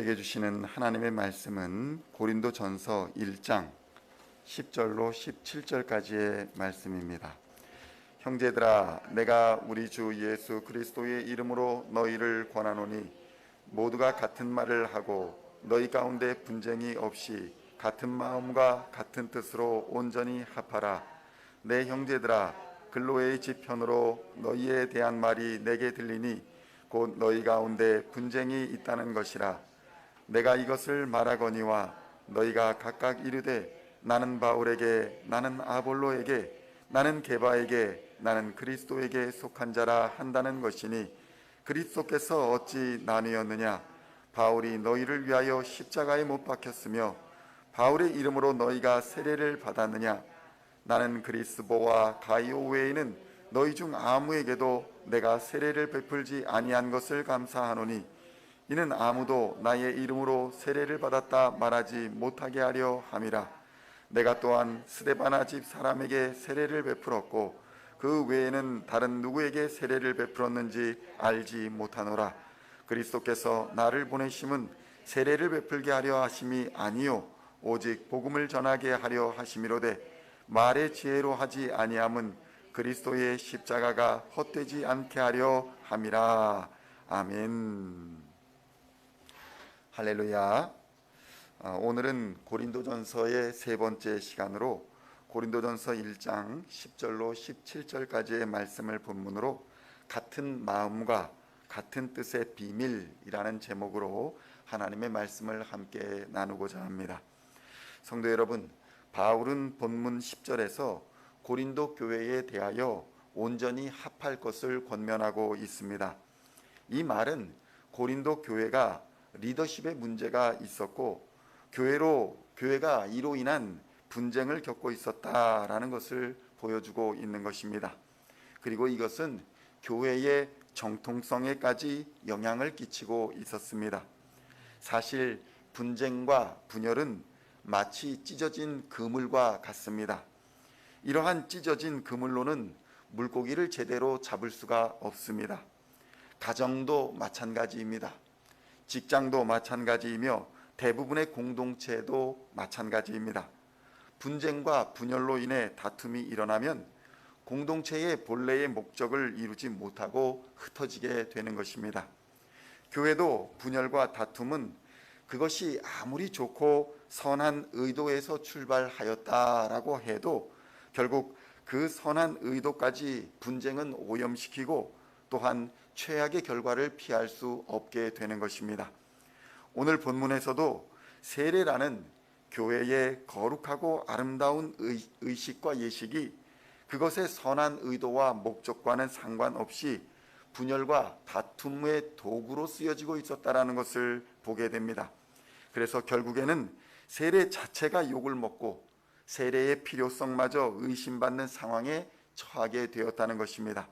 우리에게 주시는 하나님의 말씀은 고린도전서 1장 10절로 17절까지의 말씀입니다. 형제들아, 내가 우리 주 예수 그리스도의 이름으로 너희를 권하노니 모두가 같은 말을 하고 너희 가운데 분쟁이 없이 같은 마음과 같은 뜻으로 온전히 합하라. 내 형제들아, 글로의 지편으로 너희에 대한 말이 내게 들리니 곧 너희 가운데 분쟁이 있다는 것이라. 내가 이것을 말하거니와 너희가 각각 이르되 나는 바울에게, 나는 아볼로에게, 나는 게바에게, 나는 그리스도에게 속한 자라 한다는 것이니 그리스도께서 어찌 나뉘었느냐? 바울이 너희를 위하여 십자가에 못 박혔으며 바울의 이름으로 너희가 세례를 받았느냐? 나는 그리스보와 가이오 외에는 너희 중 아무에게도 내가 세례를 베풀지 아니한 것을 감사하노니 이는 아무도 나의 이름으로 세례를 받았다 말하지 못하게 하려 함이라. 내가 또한 스데바나 집 사람에게 세례를 베풀었고 그 외에는 다른 누구에게 세례를 베풀었는지 알지 못하노라. 그리스도께서 나를 보내심은 세례를 베풀게 하려 하심이 아니요 오직 복음을 전하게 하려 하심이로되 말의 지혜로 하지 아니함은 그리스도의 십자가가 헛되지 않게 하려 함이라. 아멘. 할렐루야. 오늘은 고린도전서의 세 번째 시간으로 고린도전서 1장 10절로 17절까지의 말씀을 본문으로 같은 마음과 같은 뜻의 비밀이라는 제목으로 하나님의 말씀을 함께 나누고자 합니다. 성도 여러분, 바울은 본문 10절에서 고린도 교회에 대하여 온전히 합할 것을 권면하고 있습니다. 이 말은 고린도 교회가 리더십에 문제가 있었고 교회가 이로 인한 분쟁을 겪고 있었다라는 것을 보여주고 있는 것입니다. 그리고 이것은 교회의 정통성에까지 영향을 끼치고 있었습니다. 사실 분쟁과 분열은 마치 찢어진 그물과 같습니다. 이러한 찢어진 그물로는 물고기를 제대로 잡을 수가 없습니다. 가정도 마찬가지입니다. 직장도 마찬가지이며 대부분의 공동체도 마찬가지입니다. 분쟁과 분열로 인해 다툼이 일어나면 공동체의 본래의 목적을 이루지 못하고 흩어지게 되는 것입니다. 교회도 분열과 다툼은 그것이 아무리 좋고 선한 의도에서 출발하였다라고 해도 결국 그 선한 의도까지 분쟁은 오염시키고 또한 최악의 결과를 피할 수 없게 되는 것입니다. 오늘 본문에서도 세례라는 교회의 거룩하고 아름다운 의식과 예식이 그것의 선한 의도와 목적과는 상관없이 분열과 다툼의 도구로 쓰여지고 있었다는 것을 보게 됩니다. 그래서 결국에는 세례 자체가 욕을 먹고 세례의 필요성마저 의심받는 상황에 처하게 되었다는 것입니다.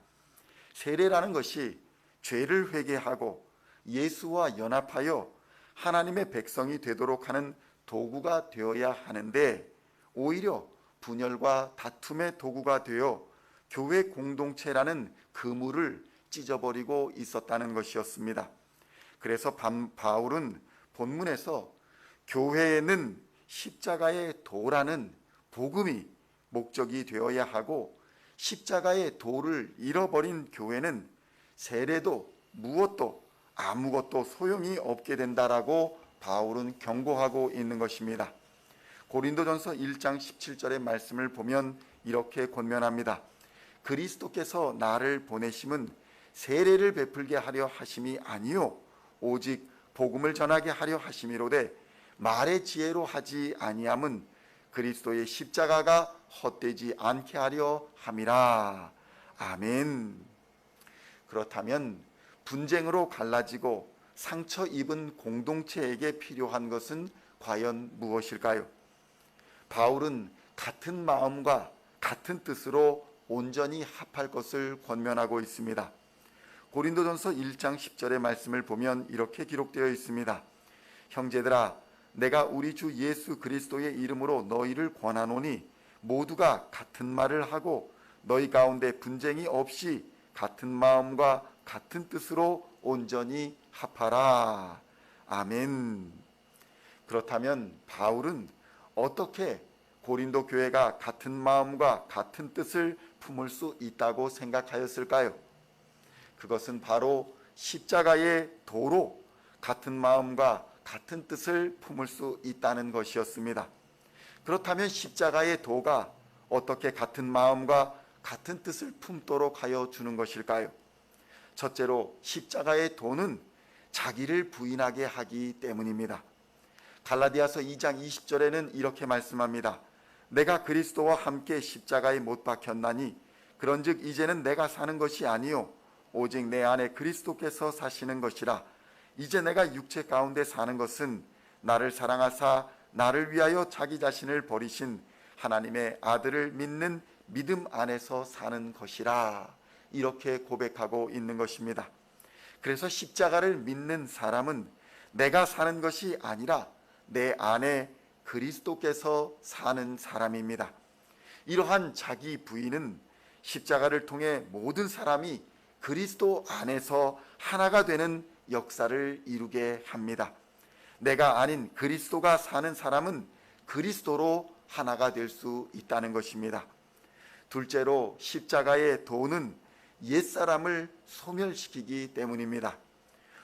세례라는 것이 죄를 회개하고 예수와 연합하여 하나님의 백성이 되도록 하는 도구가 되어야 하는데 오히려 분열과 다툼의 도구가 되어 교회 공동체라는 그물을 찢어버리고 있었다는 것이었습니다. 그래서 바울은 본문에서 교회에는 십자가의 도라는 복음이 목적이 되어야 하고 십자가의 도를 잃어버린 교회는 세례도 무엇도 아무것도 소용이 없게 된다라고 바울은 경고하고 있는 것입니다. 고린도전서 1장 17절의 말씀을 보면 이렇게 권면합니다. 그리스도께서 나를 보내심은 세례를 베풀게 하려 하심이 아니요 오직 복음을 전하게 하려 하심이로되 말의 지혜로 하지 아니함은 그리스도의 십자가가 헛되지 않게 하려 함이라. 아멘. 그렇다면 분쟁으로 갈라지고 상처 입은 공동체에게 필요한 것은 과연 무엇일까요? 바울은 같은 마음과 같은 뜻으로 온전히 합할 것을 권면하고 있습니다. 고린도전서 1장 10절의 말씀을 보면 이렇게 기록되어 있습니다. 형제들아, 내가 우리 주 예수 그리스도의 이름으로 너희를 권하노니 모두가 같은 말을 하고 너희 가운데 분쟁이 없이 같은 마음과 같은 뜻으로 온전히 합하라. 아멘. 그렇다면 바울은 어떻게 고린도 교회가 같은 마음과 같은 뜻을 품을 수 있다고 생각하였을까요? 그것은 바로 십자가의 도로 같은 마음과 같은 뜻을 품을 수 있다는 것이었습니다. 그렇다면 십자가의 도가 어떻게 같은 마음과 같은 뜻을 품도록 하여 주는 것일까요? 첫째로 십자가의 도는 자기를 부인하게 하기 때문입니다. 갈라디아서 2장 20절에는 이렇게 말씀합니다. 내가 그리스도와 함께 십자가에 못 박혔나니 그런즉 이제는 내가 사는 것이 아니요 오직 내 안에 그리스도께서 사시는 것이라. 이제 내가 육체 가운데 사는 것은 나를 사랑하사 나를 위하여 자기 자신을 버리신 하나님의 아들을 믿는 믿음 안에서 사는 것이라. 이렇게 고백하고 있는 것입니다. 그래서 십자가를 믿는 사람은 내가 사는 것이 아니라 내 안에 그리스도께서 사는 사람입니다. 이러한 자기 부인은 십자가를 통해 모든 사람이 그리스도 안에서 하나가 되는 역사를 이루게 합니다. 내가 아닌 그리스도가 사는 사람은 그리스도로 하나가 될 수 있다는 것입니다. 둘째로 십자가의 도는 옛사람을 소멸시키기 때문입니다.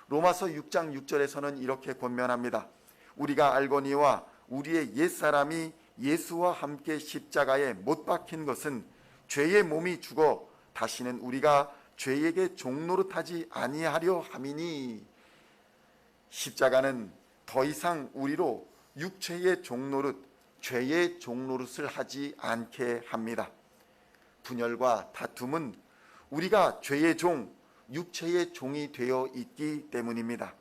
로마서 6장 6절에서는 이렇게 권면합니다. 우리가 알거니와 우리의 옛사람이 예수와 함께 십자가에 못 박힌 것은 죄의 몸이 죽어 다시는 우리가 죄에게 종노릇하지 아니하려 함이니. 십자가는 더 이상 우리로 육체의 종노릇, 죄의 종노릇을 하지 않게 합니다. 분열과 다툼은 우리가 죄의 종, 육체의 종이 되어 있기 때문입니다.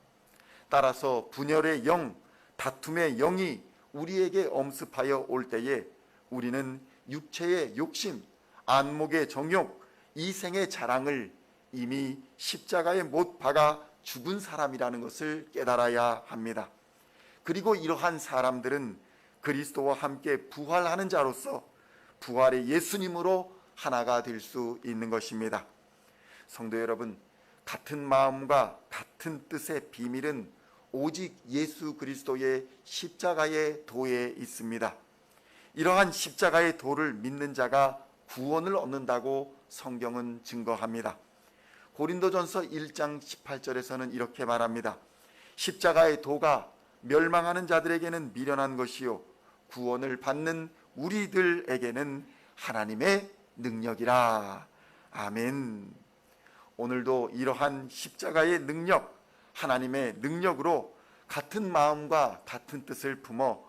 따라서 분열의 영, 다툼의 영이 우리에게 엄습하여 올 때에 우리는 육체의 욕심, 안목의 정욕, 이생의 자랑을 이미 십자가에 못 박아 죽은 사람이라는 것을 깨달아야 합니다. 그리고 이러한 사람들은 그리스도와 함께 부활하는 자로서 부활의 예수님으로 하나가 될 수 있는 것입니다. 성도 여러분, 같은 마음과 같은 뜻의 비밀은 오직 예수 그리스도의 십자가의 도에 있습니다. 이러한 십자가의 도를 믿는 자가 구원을 얻는다고 성경은 증거합니다. 고린도전서 1장 18절에서는 이렇게 말합니다. 십자가의 도가 멸망하는 자들에게는 미련한 것이요 구원을 받는 우리들에게는 하나님의 능력이라. 아멘. 오늘도 이러한 십자가의 능력, 하나님의 능력으로 같은 마음과 같은 뜻을 품어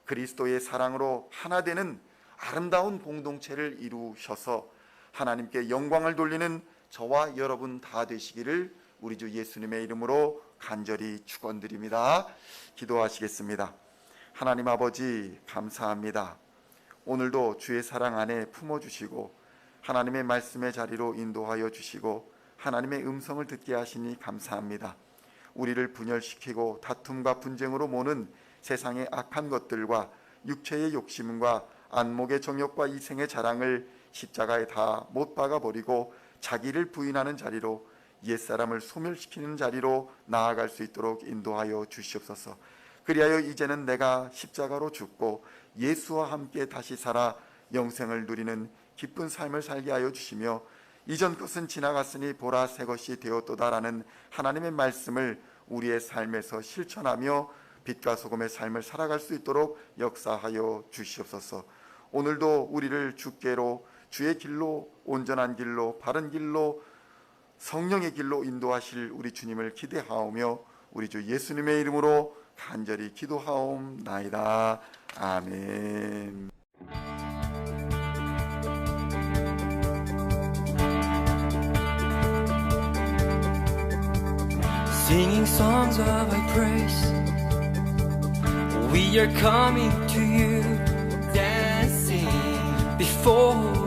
그리스도의 사랑으로 하나 되는 아름다운 공동체를 이루셔서 하나님께 영광을 돌리는 저와 여러분 다 되시기를 우리 주 예수님의 이름으로 간절히 축원드립니다. 기도하시겠습니다. 하나님 아버지 감사합니다. 오늘도 주의 사랑 안에 품어주시고 하나님의 말씀의 자리로 인도하여 주시고 하나님의 음성을 듣게 하시니 감사합니다. 우리를 분열시키고 다툼과 분쟁으로 모는 세상의 악한 것들과 육체의 욕심과 안목의 정욕과 이생의 자랑을 십자가에 다 못 박아버리고 자기를 부인하는 자리로 옛사람을 소멸시키는 자리로 나아갈 수 있도록 인도하여 주시옵소서. 그리하여 이제는 내가 십자가로 죽고 예수와 함께 다시 살아 영생을 누리는 기쁜 삶을 살게 하여 주시며 이전 것은 지나갔으니 보라 새 것이 되었도다라는 하나님의 말씀을 우리의 삶에서 실천하며 빛과 소금의 삶을 살아갈 수 있도록 역사하여 주시옵소서. 오늘도 우리를 주께로 주의 길로 온전한 길로 바른 길로 성령의 길로 인도하실 우리 주님을 기대하오며 우리 주 예수님의 이름으로 간절히 기도하옵나이다. 아멘. Singing songs of thy praise, we are coming to you, dancing before